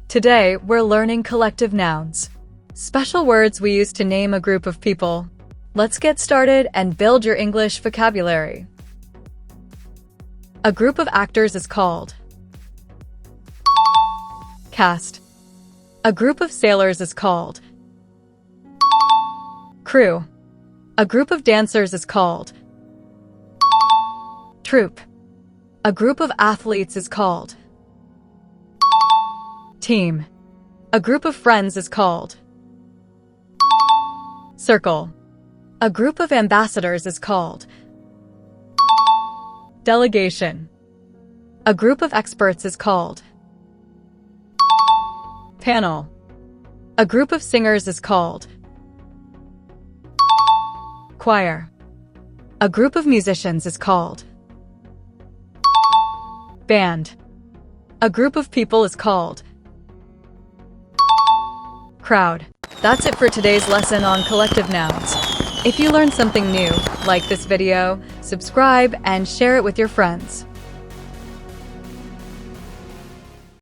Today, we're learning collective nouns, special words we use to name a group of people. Let's get started and build your English vocabulary. A group of actors is called cast. A group of sailors is called crew. A group of dancers is called troupe. A group of athletes is called team. A group of friends is called circle. A group of ambassadors is called delegation. A group of experts is called panel. A group of singers is called choir. A group of musicians is called band. A group of people is called crowd. That's it for today's lesson on collective nouns. If you learned something new, like this video, subscribe and share it with your friends.